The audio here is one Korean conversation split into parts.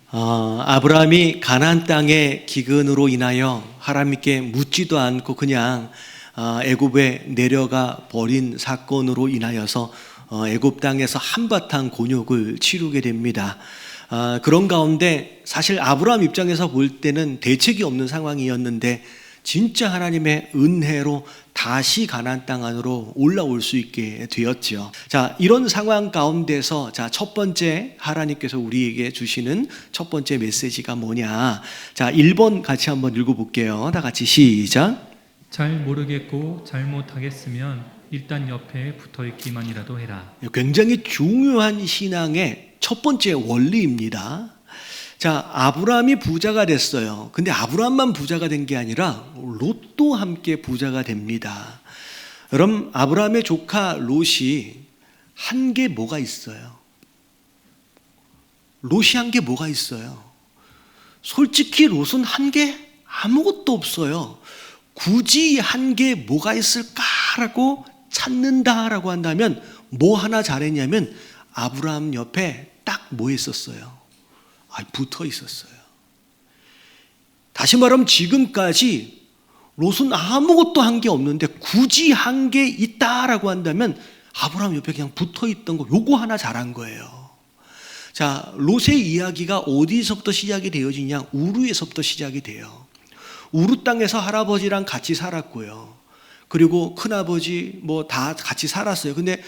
아브라함이 가나안 땅의 기근으로 인하여 하나님께 묻지도 않고 그냥 애굽에 내려가 버린 사건으로 인하여서 애굽 땅에서 한바탕 곤욕을 치르게 됩니다. 그런 가운데 사실 아브라함 입장에서 볼 때는 대책이 없는 상황이었는데 진짜 하나님의 은혜로 다시 가나안 땅 안으로 올라올 수 있게 되었죠. 자, 이런 상황 가운데서 첫 번째 하나님께서 우리에게 주시는 첫 번째 메시지가 뭐냐? 자, 1번 같이 한번 읽어볼게요. 다 같이 시작. 잘 모르겠고 잘못하겠으면 일단 옆에 붙어있기만이라도 해라. 굉장히 중요한 신앙의 첫 번째 원리입니다. 자, 아브라함이 부자가 됐어요. 근데 아브라함만 부자가 된 게 아니라 롯도 함께 부자가 됩니다. 여러분, 아브라함의 조카 롯이 한 게 뭐가 있어요? 롯이 한 게 뭐가 있어요? 솔직히 롯은 한 게 아무것도 없어요. 굳이 한 게 뭐가 있을까라고 찾는다라고 한다면 뭐 하나 잘했냐면 아브라함 옆에 딱 뭐 했었어요? 붙어 있었어요. 다시 말하면 지금까지 롯은 아무것도 한 게 없는데 굳이 한 게 있다라고 한다면 아브라함 옆에 그냥 붙어 있던 거 요거 하나 잘한 거예요. 자, 롯의 이야기가 어디서부터 시작이 되어지냐? 우르에서부터 시작이 돼요. 우르 땅에서 할아버지랑 같이 살았고요. 그리고 큰아버지 다 같이 살았어요. 근데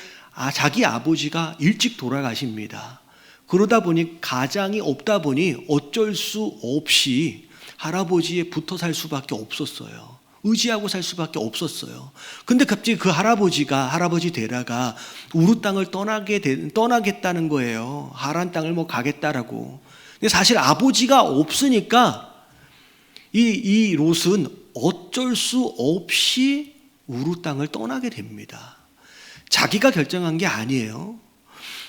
자기 아버지가 일찍 돌아가십니다. 그러다 보니 가장이 없다 보니 어쩔 수 없이 할아버지에 붙어 살 수밖에 없었어요. 의지하고 살 수밖에 없었어요. 근데 갑자기 그 할아버지 데라가 우르 땅을 떠나겠다는 거예요. 하란 땅을 가겠다라고. 근데 사실 아버지가 없으니까 이 롯은 어쩔 수 없이 우르 땅을 떠나게 됩니다. 자기가 결정한 게 아니에요.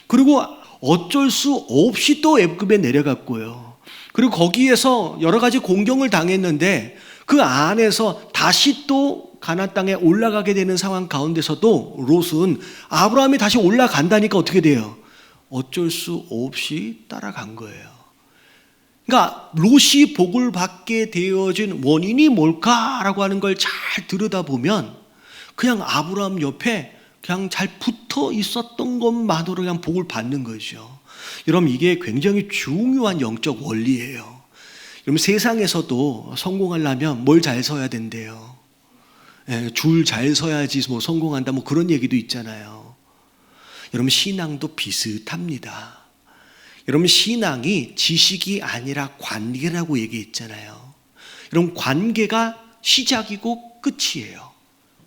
그리고 어쩔 수 없이 또 애굽에 내려갔고요. 그리고 거기에서 여러 가지 공경을 당했는데 그 안에서 다시 또 가나안 땅에 올라가게 되는 상황 가운데서도 롯은 아브라함이 다시 올라간다니까 어떻게 돼요? 어쩔 수 없이 따라간 거예요. 그러니까 롯이 복을 받게 되어진 원인이 뭘까라고 하는 걸 잘 들여다보면 그냥 아브라함 옆에 그냥 잘 붙어 있었던 것만으로 그냥 복을 받는 거죠. 여러분, 이게 굉장히 중요한 영적 원리예요. 여러분, 세상에서도 성공하려면 뭘 잘 서야 된대요. 줄 잘 서야지 성공한다 그런 얘기도 있잖아요. 여러분, 신앙도 비슷합니다. 여러분, 신앙이 지식이 아니라 관계라고 얘기했잖아요. 여러분, 관계가 시작이고 끝이에요.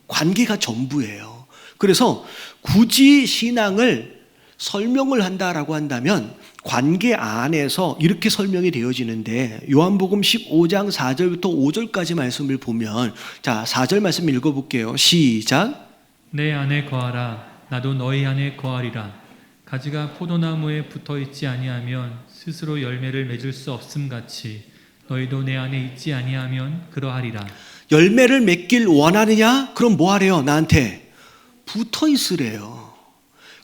관계가 전부예요. 그래서 굳이 신앙을 설명을 한다라고 한다면 관계 안에서 이렇게 설명이 되어지는데 요한복음 15장 4절부터 5절까지 말씀을 보면 자, 4절 말씀 읽어볼게요. 시작. 내 안에 거하라. 나도 너희 안에 거하리라. 가지가 포도나무에 붙어있지 아니하면 스스로 열매를 맺을 수 없음같이 너희도 내 안에 있지 아니하면 그러하리라. 열매를 맺길 원하느냐? 그럼 뭐 하래요? 나한테 붙어 있으래요.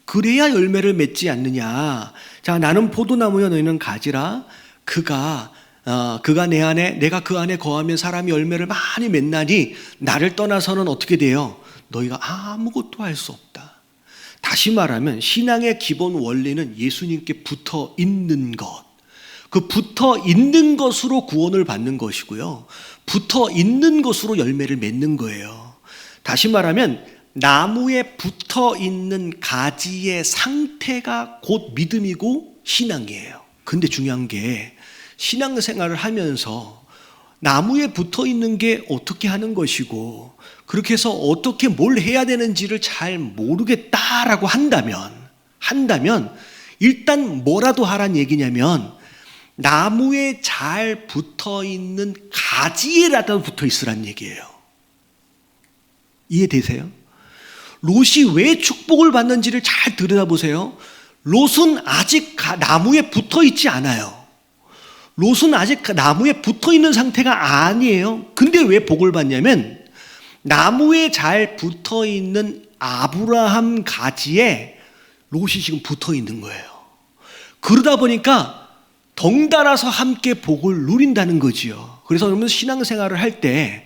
그래야 열매를 맺지 않느냐. 자, 나는 포도나무여 너희는 가지라. 그가 내 안에 내가 그 안에 거하면 사람이 열매를 많이 맺나니 나를 떠나서는 어떻게 돼요? 너희가 아무것도 할 수 없다. 다시 말하면 신앙의 기본 원리는 예수님께 붙어 있는 것. 그 붙어 있는 것으로 구원을 받는 것이고요. 붙어 있는 것으로 열매를 맺는 거예요. 다시 말하면 나무에 붙어 있는 가지의 상태가 곧 믿음이고 신앙이에요. 근데 중요한 게 신앙생활을 하면서 나무에 붙어 있는 게 어떻게 하는 것이고 그렇게 해서 어떻게 뭘 해야 되는지를 잘 모르겠다라고 한다면 일단 뭐라도 하란 얘기냐면 나무에 잘 붙어 있는 가지에라도 붙어 있으란 얘기예요. 이해되세요? 롯이 왜 축복을 받는지를 잘 들여다보세요. 롯은 아직 나무에 붙어 있지 않아요. 롯은 아직 나무에 붙어 있는 상태가 아니에요. 근데 왜 복을 받냐면 나무에 잘 붙어 있는 아브라함 가지에 롯이 지금 붙어 있는 거예요. 그러다 보니까 덩달아서 함께 복을 누린다는 거지요. 그래서 여러분 신앙생활을 할 때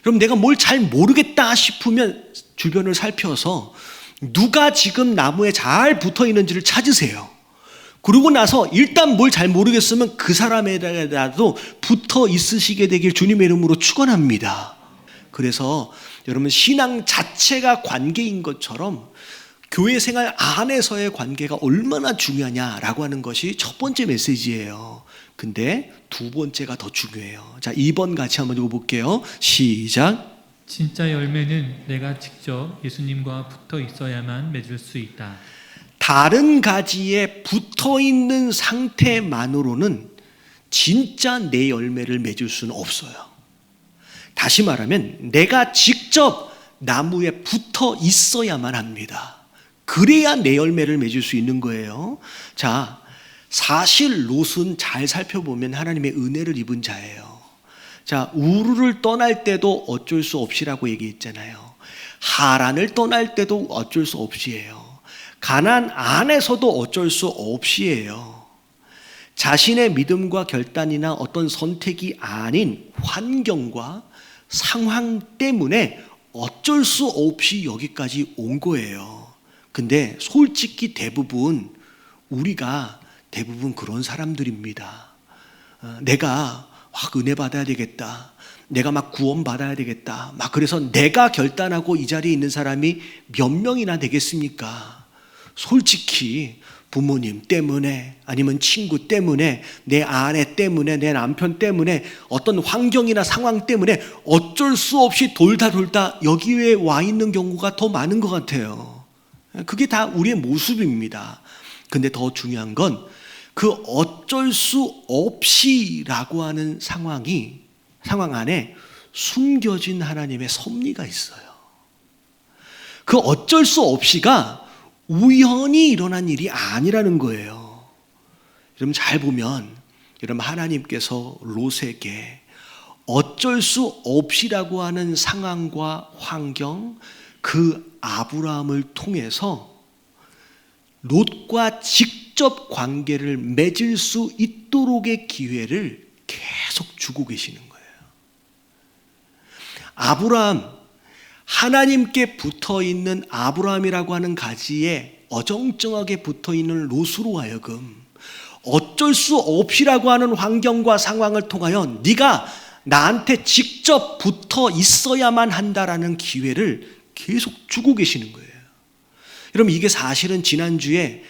그럼 내가 뭘 잘 모르겠다 싶으면 주변을 살펴서 누가 지금 나무에 잘 붙어 있는지를 찾으세요. 그러고 나서 일단 뭘 잘 모르겠으면 그 사람에라도 붙어 있으시게 되길 주님의 이름으로 축원합니다. 그래서 여러분 신앙 자체가 관계인 것처럼 교회 생활 안에서의 관계가 얼마나 중요하냐라고 하는 것이 첫 번째 메시지예요. 근데 두 번째가 더 중요해요. 자, 2번 같이 한번 읽어볼게요. 시작. 진짜 열매는 내가 직접 예수님과 붙어 있어야만 맺을 수 있다. 다른 가지에 붙어 있는 상태만으로는 진짜 내 열매를 맺을 수는 없어요. 다시 말하면 내가 직접 나무에 붙어 있어야만 합니다. 그래야 내 열매를 맺을 수 있는 거예요. 자, 사실 롯은 잘 살펴보면 하나님의 은혜를 입은 자예요. 자, 우르를 떠날 때도 어쩔 수 없이라고 얘기했잖아요. 하란을 떠날 때도 어쩔 수 없이예요. 가나안 안에서도 어쩔 수 없이예요. 자신의 믿음과 결단이나 어떤 선택이 아닌 환경과 상황 때문에 어쩔 수 없이 여기까지 온 거예요. 근데 솔직히 우리가 대부분 그런 사람들입니다. 내가 은혜 받아야 되겠다. 내가 막 구원 받아야 되겠다. 그래서 내가 결단하고 이 자리에 있는 사람이 몇 명이나 되겠습니까? 솔직히 부모님 때문에 아니면 친구 때문에 내 아내 때문에 내 남편 때문에 어떤 환경이나 상황 때문에 어쩔 수 없이 돌다 여기에 와 있는 경우가 더 많은 것 같아요. 그게 다 우리의 모습입니다. 근데 더 중요한 건 그 어쩔 수 없이라고 하는 상황 안에 숨겨진 하나님의 섭리가 있어요. 그 어쩔 수 없이가 우연히 일어난 일이 아니라는 거예요. 여러분 잘 보면 여러분 하나님께서 롯에게 어쩔 수 없이라고 하는 상황과 환경, 그 아브라함을 통해서 롯과 직접 관계를 맺을 수 있도록의 기회를 계속 주고 계시는 거예요. 아브라함, 하나님께 붙어있는 아브라함이라고 하는 가지에 어정쩡하게 붙어있는 롯으로 하여금 어쩔 수 없이라고 하는 환경과 상황을 통하여 네가 나한테 직접 붙어 있어야만 한다라는 기회를 계속 주고 계시는 거예요. 여러분 이게 사실은 지난주에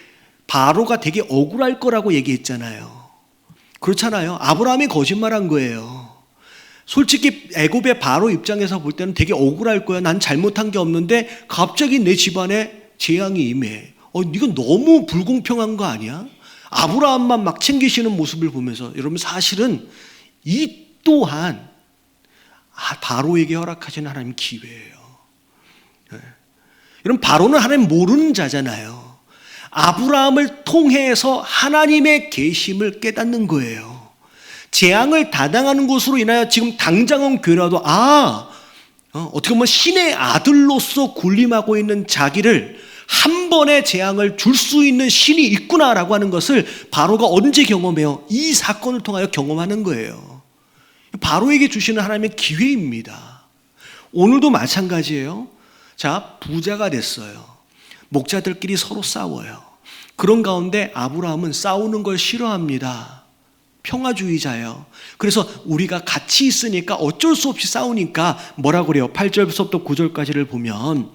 바로가 되게 억울할 거라고 얘기했잖아요. 그렇잖아요. 아브라함이 거짓말한 거예요. 솔직히 애굽의 바로 입장에서 볼 때는 되게 억울할 거야. 난 잘못한 게 없는데 갑자기 내 집안에 재앙이 임해. 이건 너무 불공평한 거 아니야? 아브라함만 막 챙기시는 모습을 보면서 여러분 사실은 이 또한 바로에게 허락하신 하나님 기회예요. 여러분 바로는 하나님 모르는 자잖아요. 아브라함을 통해서 하나님의 계심을 깨닫는 거예요. 재앙을 다당하는 것으로 인하여 지금 당장은 괴로워도 어떻게 보면 신의 아들로서 군림하고 있는 자기를 한 번에 재앙을 줄 수 있는 신이 있구나라고 하는 것을 바로가 언제 경험해요? 이 사건을 통하여 경험하는 거예요. 바로에게 주시는 하나님의 기회입니다. 오늘도 마찬가지예요. 자, 부자가 됐어요. 목자들끼리 서로 싸워요. 그런 가운데 아브라함은 싸우는 걸 싫어합니다. 평화주의자예요. 그래서 우리가 같이 있으니까 어쩔 수 없이 싸우니까 뭐라고 그래요? 8절부터 9절까지를 보면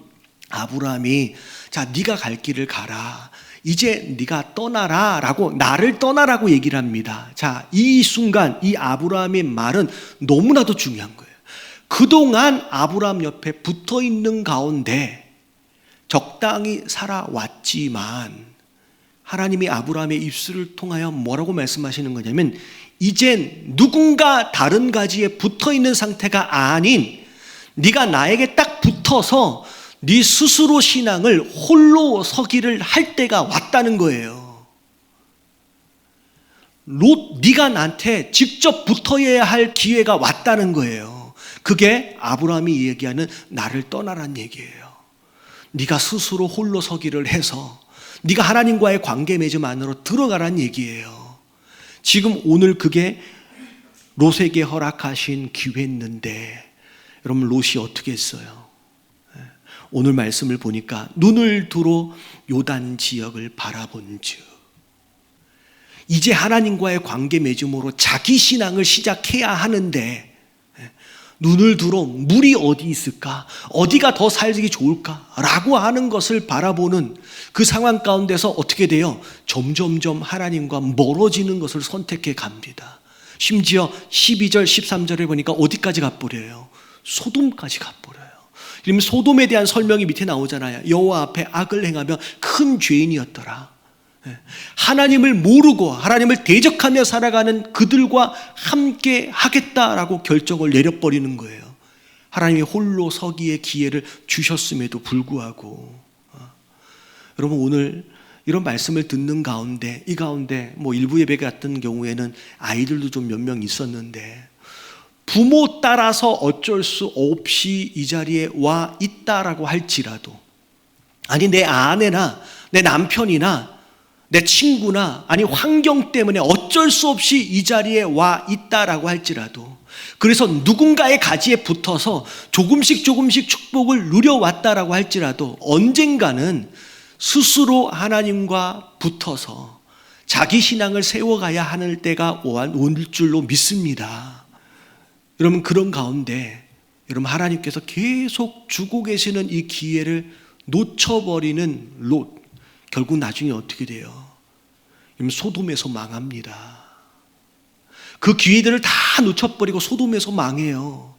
아브라함이 자, 네가 갈 길을 가라. 이제 네가 떠나라 라고 나를 떠나라고 얘기를 합니다. 자, 이 순간 이 아브라함의 말은 너무나도 중요한 거예요. 그동안 아브라함 옆에 붙어 있는 가운데 적당히 살아왔지만 하나님이 아브라함의 입술을 통하여 뭐라고 말씀하시는 거냐면 이젠 누군가 다른 가지에 붙어 있는 상태가 아닌 네가 나에게 딱 붙어서 네 스스로 신앙을 홀로 서기를 할 때가 왔다는 거예요. 롯, 네가 나한테 직접 붙어야 할 기회가 왔다는 거예요. 그게 아브라함이 얘기하는 나를 떠나란 얘기예요. 네가 스스로 홀로 서기를 해서 네가 하나님과의 관계 맺음 안으로 들어가란 얘기예요. 지금 오늘 그게 롯에게 허락하신 기회였는데 여러분 롯이 어떻게 했어요? 오늘 말씀을 보니까 눈을 들어 요단 지역을 바라본즉 이제 하나님과의 관계 맺음으로 자기 신앙을 시작해야 하는데 눈을 들어 물이 어디 있을까? 어디가 더 살기 좋을까? 라고 하는 것을 바라보는 그 상황 가운데서 어떻게 돼요? 점점점 하나님과 멀어지는 것을 선택해 갑니다. 심지어 12절, 13절에 보니까 어디까지 가버려요? 소돔까지 가버려요. 그러면 소돔에 대한 설명이 밑에 나오잖아요. 여호와 앞에 악을 행하며 큰 죄인이었더라. 하나님을 모르고 하나님을 대적하며 살아가는 그들과 함께 하겠다라고 결정을 내려버리는 거예요. 하나님이 홀로 서기의 기회를 주셨음에도 불구하고. 여러분 오늘 이런 말씀을 듣는 가운데 이 가운데 뭐 일부 예배 같은 경우에는 아이들도 좀 몇 명 있었는데 부모 따라서 어쩔 수 없이 이 자리에 와 있다라고 할지라도 아니 내 아내나 내 남편이나 내 친구나 아니 환경 때문에 어쩔 수 없이 이 자리에 와 있다라고 할지라도 그래서 누군가의 가지에 붙어서 조금씩 축복을 누려왔다라고 할지라도 언젠가는 스스로 하나님과 붙어서 자기 신앙을 세워가야 하는 때가 올 줄로 믿습니다. 여러분 그런 가운데 여러분 하나님께서 계속 주고 계시는 이 기회를 놓쳐버리는 롯 결국 나중에 어떻게 돼요? 소돔에서 망합니다. 그 기회들을 다 놓쳐버리고 소돔에서 망해요.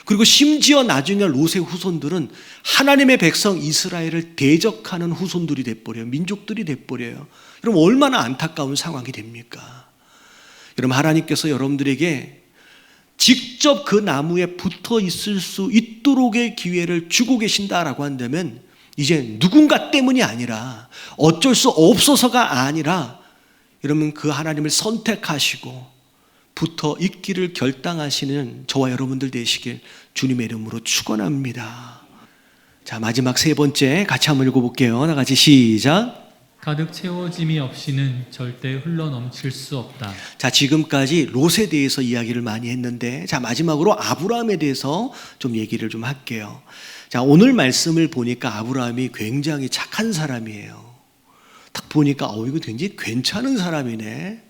그리고 심지어 나중에 롯의 후손들은 하나님의 백성 이스라엘을 대적하는 후손들이 돼버려요. 민족들이 돼버려요. 여러분 얼마나 안타까운 상황이 됩니까? 여러분 하나님께서 여러분들에게 직접 그 나무에 붙어 있을 수 있도록의 기회를 주고 계신다라고 한다면 이제 누군가 때문이 아니라 어쩔 수 없어서가 아니라 여러분 그 하나님을 선택하시고 붙어 있기를 결단하시는 저와 여러분들 되시길 주님의 이름으로 축원합니다. 자 마지막 세 번째 같이 한번 읽어볼게요. 다 같이 시작. 가득 채워짐이 없이는 절대 흘러 넘칠 수 없다. 자 지금까지 롯에 대해서 이야기를 많이 했는데 자 마지막으로 아브라함에 대해서 좀 얘기를 좀 할게요. 자 오늘 말씀을 보니까 아브라함이 굉장히 착한 사람이에요. 딱 보니까 이거 굉장히 괜찮은 사람이네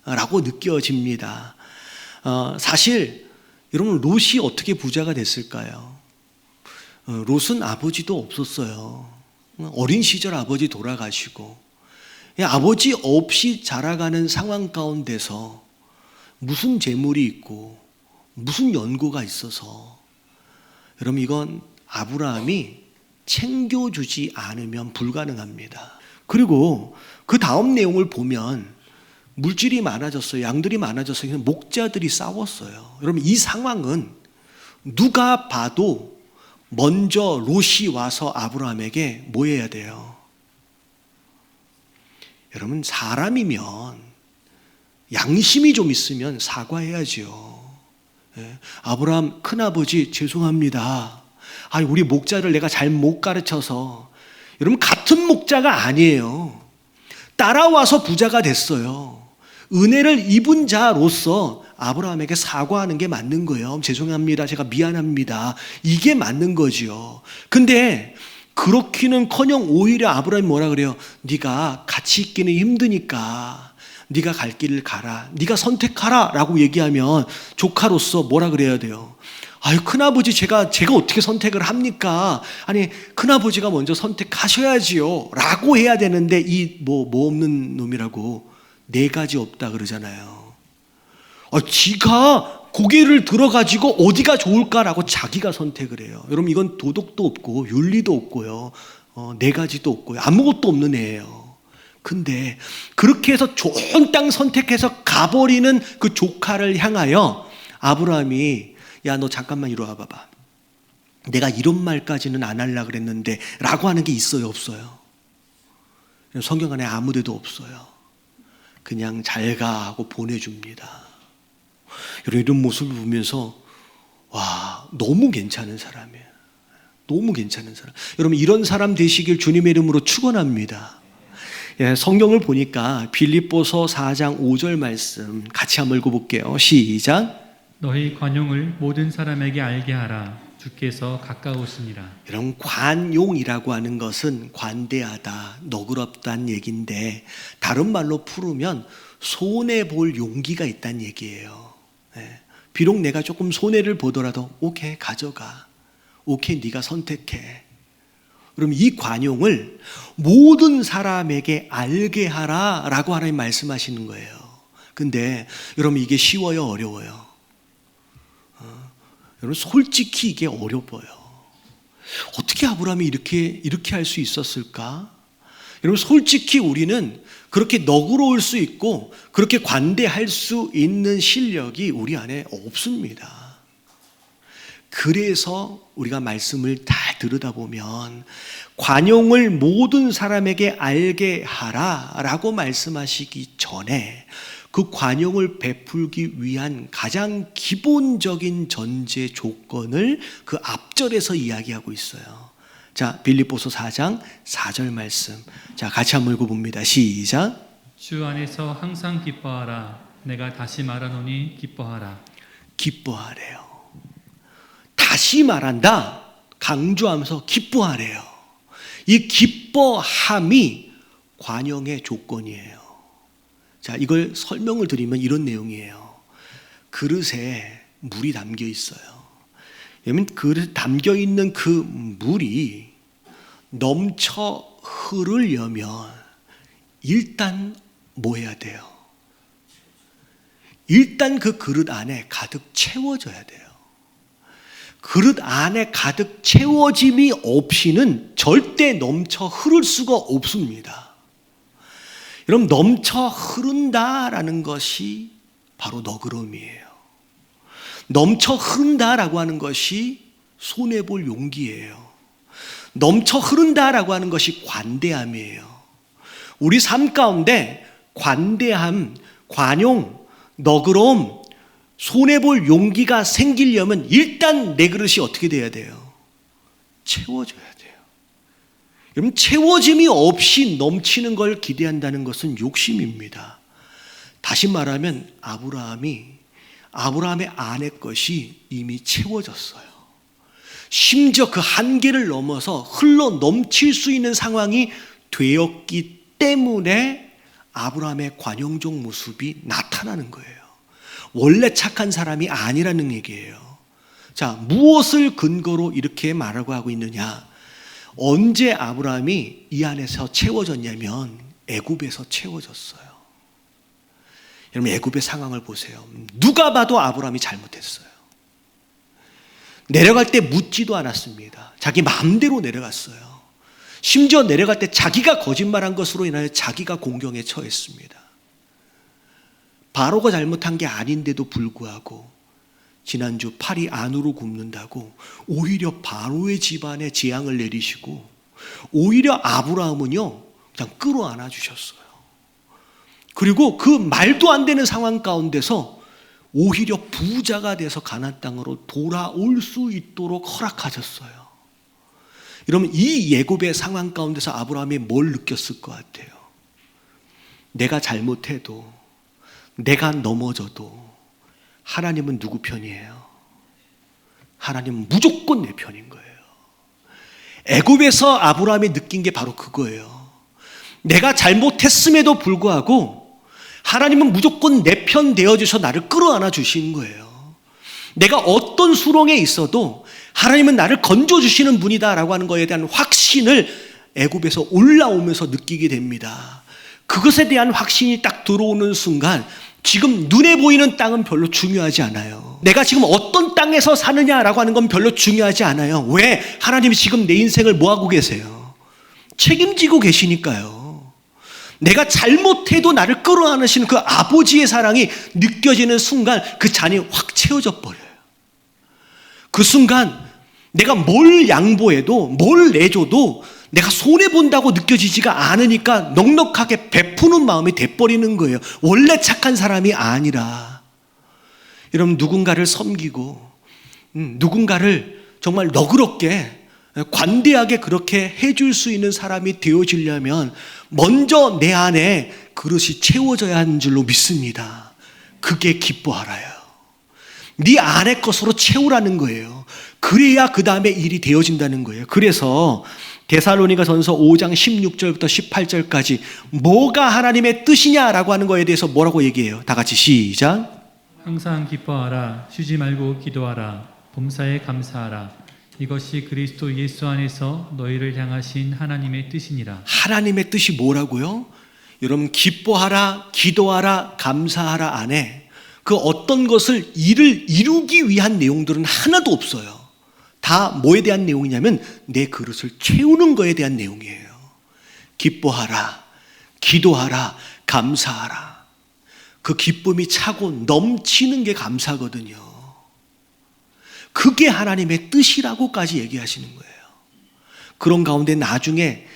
라고 느껴집니다. 사실 여러분 롯이 어떻게 부자가 됐을까요? 롯은 아버지도 없었어요. 어린 시절 아버지 돌아가시고 아버지 없이 자라가는 상황 가운데서 무슨 재물이 있고 무슨 연고가 있어서 여러분 이건 아브라함이 챙겨주지 않으면 불가능합니다. 그리고 그 다음 내용을 보면 물질이 많아졌어요. 양들이 많아졌어요. 목자들이 싸웠어요. 여러분 이 상황은 누가 봐도 먼저 롯이 와서 아브라함에게 뭐 해야 돼요? 여러분 사람이면 양심이 좀 있으면 사과해야죠. 아브라함 큰아버지 죄송합니다. 우리 목자를 내가 잘못 가르쳐서. 여러분 같은 목자가 아니에요. 따라와서 부자가 됐어요. 은혜를 입은 자로서 아브라함에게 사과하는 게 맞는 거예요. 죄송합니다. 제가 미안합니다. 이게 맞는 거지요. 근데 그렇기는커녕 오히려 아브라함이 뭐라 그래요? 네가 같이 있기는 힘드니까 네가 갈 길을 가라. 네가 선택하라 라고 얘기하면 조카로서 뭐라 그래야 돼요? 큰아버지 제가 어떻게 선택을 합니까? 아니 큰아버지가 먼저 선택하셔야지요 라고 해야 되는데 이 뭐 없는 놈이라고 네 가지 없다 그러잖아요. 지가 고개를 들어가지고 어디가 좋을까라고 자기가 선택을 해요. 여러분 이건 도덕도 없고 윤리도 없고요. 네 가지도 없고요. 아무것도 없는 애예요. 근데 그렇게 해서 좋은 땅 선택해서 가버리는 그 조카를 향하여 아브라함이 야 너 잠깐만 이리 와봐봐. 내가 이런 말까지는 안 하려고 그랬는데 라고 하는 게 있어요 없어요? 성경 안에 아무 데도 없어요. 그냥 잘 가 하고 보내줍니다. 여러분 이런 모습을 보면서 와 너무 괜찮은 사람이에요. 너무 괜찮은 사람. 여러분 이런 사람 되시길 주님의 이름으로 축원합니다. 예, 성경을 보니까 빌립보서 4장 5절 말씀 같이 한번 읽어볼게요. 시작. 너희 관용을 모든 사람에게 알게 하라. 주께서 가까우시니라. 여러분, 관용이라고 하는 것은 관대하다, 너그럽다는 얘기인데 다른 말로 풀으면 손해볼 용기가 있다는 얘기예요. 예, 비록 내가 조금 손해를 보더라도 오케이, 가져가. 오케이, 네가 선택해. 그럼 이 관용을 모든 사람에게 알게 하라라고 하나님 말씀하시는 거예요. 근데 여러분, 이게 쉬워요, 어려워요? 여러분, 솔직히 이게 어려워요. 어떻게 아브라함이 이렇게 할 수 있었을까? 여러분, 솔직히 우리는 그렇게 너그러울 수 있고 그렇게 관대할 수 있는 실력이 우리 안에 없습니다. 그래서 우리가 말씀을 다 들여다보면 관용을 모든 사람에게 알게 하라라고 말씀하시기 전에 그 관용을 베풀기 위한 가장 기본적인 전제 조건을 그 앞절에서 이야기하고 있어요. 자, 빌립보서 4장 4절 말씀. 자, 같이 한번 읽어봅니다. 시작. 주 안에서 항상 기뻐하라. 내가 다시 말하노니 기뻐하라. 기뻐하래요. 다시 말한다. 강조하면서 기뻐하래요. 이 기뻐함이 관용의 조건이에요. 자, 이걸 설명을 드리면 이런 내용이에요. 그릇에 물이 담겨 있어요. 왜냐면 그릇에 담겨 있는 그 물이 넘쳐 흐르려면 일단 뭐 해야 돼요? 일단 그 그릇 안에 가득 채워져야 돼요. 그릇 안에 가득 채워짐이 없이는 절대 넘쳐 흐를 수가 없습니다. 여러분, 넘쳐 흐른다라는 것이 바로 너그러움이에요. 넘쳐 흐른다라고 하는 것이 손해볼 용기예요. 넘쳐 흐른다라고 하는 것이 관대함이에요. 우리 삶 가운데 관대함, 관용, 너그러움, 손해볼 용기가 생기려면 일단 내 그릇이 어떻게 돼야 돼요? 채워져야 돼요. 여러분, 채워짐이 없이 넘치는 걸 기대한다는 것은 욕심입니다. 다시 말하면 아브라함의 아내 것이 이미 채워졌어요. 심지어 그 한계를 넘어서 흘러 넘칠 수 있는 상황이 되었기 때문에 아브라함의 관용적 모습이 나타나는 거예요. 원래 착한 사람이 아니라는 얘기예요. 자, 무엇을 근거로 이렇게 말하고 하고 있느냐? 언제 아브라함이 이 안에서 채워졌냐면 애굽에서 채워졌어요. 여러분, 애굽의 상황을 보세요. 누가 봐도 아브라함이 잘못했어요. 내려갈 때 묻지도 않았습니다. 자기 마음대로 내려갔어요. 심지어 내려갈 때 자기가 거짓말한 것으로 인하여 자기가 공경에 처했습니다. 바로가 잘못한 게 아닌데도 불구하고 지난주 팔이 안으로 굽는다고 오히려 바로의 집안에 재앙을 내리시고 오히려 아브라함은요 그냥 끌어안아 주셨어요. 그리고 그 말도 안 되는 상황 가운데서 오히려 부자가 돼서 가나안 땅으로 돌아올 수 있도록 허락하셨어요. 여러분, 이 애굽의 상황 가운데서 아브라함이 뭘 느꼈을 것 같아요? 내가 잘못해도, 내가 넘어져도 하나님은 누구 편이에요? 하나님은 무조건 내 편인 거예요. 애굽에서 아브라함이 느낀 게 바로 그거예요. 내가 잘못했음에도 불구하고 하나님은 무조건 내 편 되어주셔서 나를 끌어안아 주시는 거예요. 내가 어떤 수렁에 있어도 하나님은 나를 건져주시는 분이다라고 하는 것에 대한 확신을 애굽에서 올라오면서 느끼게 됩니다. 그것에 대한 확신이 딱 들어오는 순간 지금 눈에 보이는 땅은 별로 중요하지 않아요. 내가 지금 어떤 땅에서 사느냐라고 하는 건 별로 중요하지 않아요. 왜? 하나님이 지금 내 인생을 뭐하고 계세요? 책임지고 계시니까요. 내가 잘못해도 나를 끌어안으시는 그 아버지의 사랑이 느껴지는 순간 그 잔이 확 채워져 버려요. 그 순간 내가 뭘 양보해도 뭘 내줘도 내가 손해본다고 느껴지지가 않으니까 넉넉하게 베푸는 마음이 돼버리는 거예요. 원래 착한 사람이 아니라. 여러분, 누군가를 섬기고 누군가를 정말 너그럽게 관대하게 그렇게 해줄 수 있는 사람이 되어지려면 먼저 내 안에 그릇이 채워져야 하는 줄로 믿습니다. 그게 기뻐하라요. 네 안의 것으로 채우라는 거예요. 그래야 그 다음에 일이 되어진다는 거예요. 그래서 데살로니가전서 5장 16절부터 18절까지 뭐가 하나님의 뜻이냐라고 하는 거에 대해서 뭐라고 얘기해요? 다 같이 시작. 항상 기뻐하라. 쉬지 말고 기도하라. 범사에 감사하라. 이것이 그리스도 예수 안에서 너희를 향하신 하나님의 뜻이니라. 하나님의 뜻이 뭐라고요? 여러분, 기뻐하라, 기도하라, 감사하라 안에 그 어떤 것을 일을 이루기 위한 내용들은 하나도 없어요. 다 뭐에 대한 내용이냐면 내 그릇을 채우는 거에 대한 내용이에요. 기뻐하라, 기도하라, 감사하라. 그 기쁨이 차고 넘치는 게 감사거든요. 그게 하나님의 뜻이라고까지 얘기하시는 거예요. 그런 가운데 나중에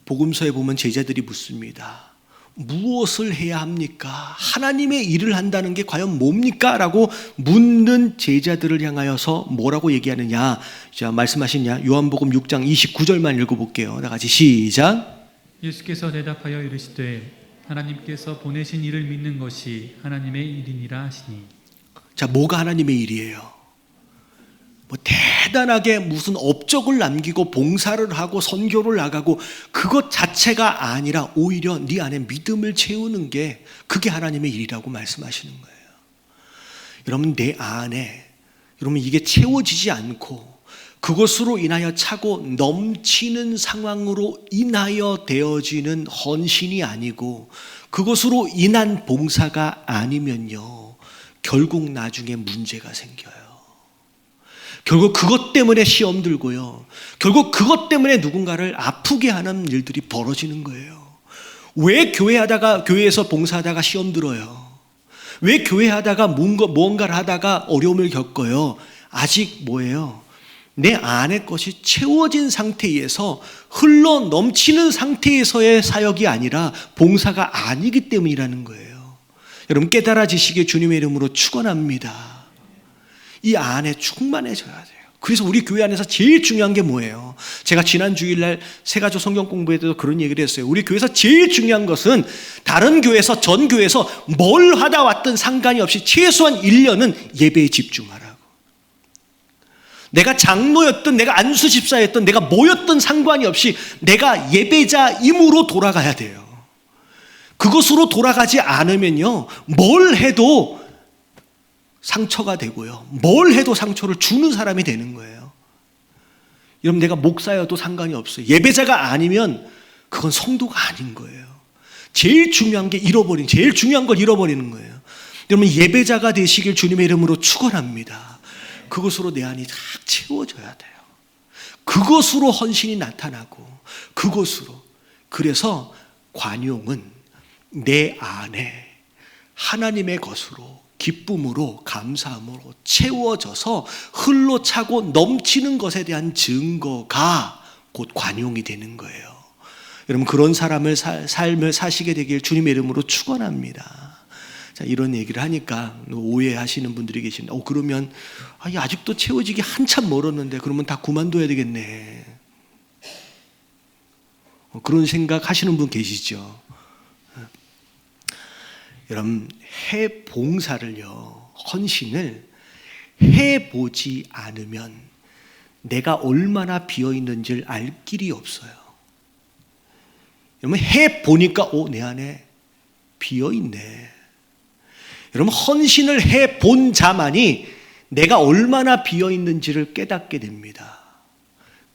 복음서에 보면 제자들이 묻습니다. 무엇을 해야 합니까? 하나님의 일을 한다는 게 과연 뭡니까? 라고 묻는 제자들을 향하여서 뭐라고 얘기하느냐? 자, 말씀하시냐? 요한복음 6장 29절만 읽어볼게요. 다 같이 시작. 예수께서 대답하여 이르시되 하나님께서 보내신 이를 믿는 것이 하나님의 일이니라 하시니. 자, 뭐가 하나님의 일이에요? 뭐 대단하게 무슨 업적을 남기고 봉사를 하고 선교를 나가고 그것 자체가 아니라 오히려 네 안에 믿음을 채우는 게 그게 하나님의 일이라고 말씀하시는 거예요. 여러분, 내 안에 여러분 이게 채워지지 않고 그것으로 인하여 차고 넘치는 상황으로 인하여 되어지는 헌신이 아니고 그것으로 인한 봉사가 아니면요, 결국 나중에 문제가 생겨요. 결국 그것 때문에 시험 들고요. 결국 그것 때문에 누군가를 아프게 하는 일들이 벌어지는 거예요. 왜 교회에서 봉사하다가 시험 들어요? 왜 교회하다가 무언가를 하다가 어려움을 겪어요? 아직 뭐예요? 내 안의 것이 채워진 상태에서 흘러 넘치는 상태에서의 사역이 아니라 봉사가 아니기 때문이라는 거예요. 여러분, 깨달아지시길 주님의 이름으로 축원합니다. 이 안에 충만해져야 돼요. 그래서 우리 교회 안에서 제일 중요한 게 뭐예요? 제가 지난 주일날 새가족 성경 공부회 때도 그런 얘기를 했어요. 우리 교회에서 제일 중요한 것은 다른 교회에서 전 교회에서 뭘 하다 왔든 상관이 없이 최소한 1년은 예배에 집중하라고. 내가 장로였든 내가 안수 집사였든 내가 뭐였든 상관이 없이 내가 예배자임으로 돌아가야 돼요. 그것으로 돌아가지 않으면요, 뭘 해도 상처가 되고요, 뭘 해도 상처를 주는 사람이 되는 거예요. 여러분, 내가 목사여도 상관이 없어요. 예배자가 아니면 그건 성도가 아닌 거예요. 제일 중요한 걸 잃어버리는 거예요. 여러분, 예배자가 되시길 주님의 이름으로 축원합니다. 그것으로 내 안이 다 채워져야 돼요. 그것으로 헌신이 나타나고 그것으로. 그래서 관용은 내 안에 하나님의 것으로 기쁨으로 감사함으로 채워져서 흘러차고 넘치는 것에 대한 증거가 곧 관용이 되는 거예요. 여러분, 그런 삶을 사시게 되길 주님의 이름으로 축원합니다. 자, 이런 얘기를 하니까 오해하시는 분들이 계신데, 그러면 아직도 채워지기 한참 멀었는데 그러면 다 그만둬야 되겠네. 그런 생각하시는 분 계시죠? 여러분, 봉사를요, 헌신을 해보지 않으면 내가 얼마나 비어있는지를 알 길이 없어요. 여러분, 해보니까 내 안에 비어있네. 여러분, 헌신을 해본 자만이 내가 얼마나 비어있는지를 깨닫게 됩니다.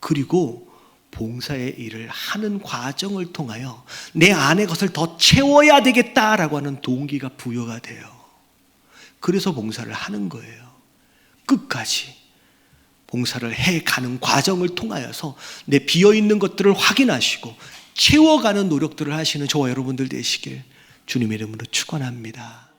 그리고 봉사의 일을 하는 과정을 통하여 내 안의 것을 더 채워야 되겠다라고 하는 동기가 부여가 돼요. 그래서 봉사를 하는 거예요. 끝까지 봉사를 해가는 과정을 통하여서 내 비어있는 것들을 확인하시고 채워가는 노력들을 하시는 저와 여러분들 되시길 주님의 이름으로 축원합니다.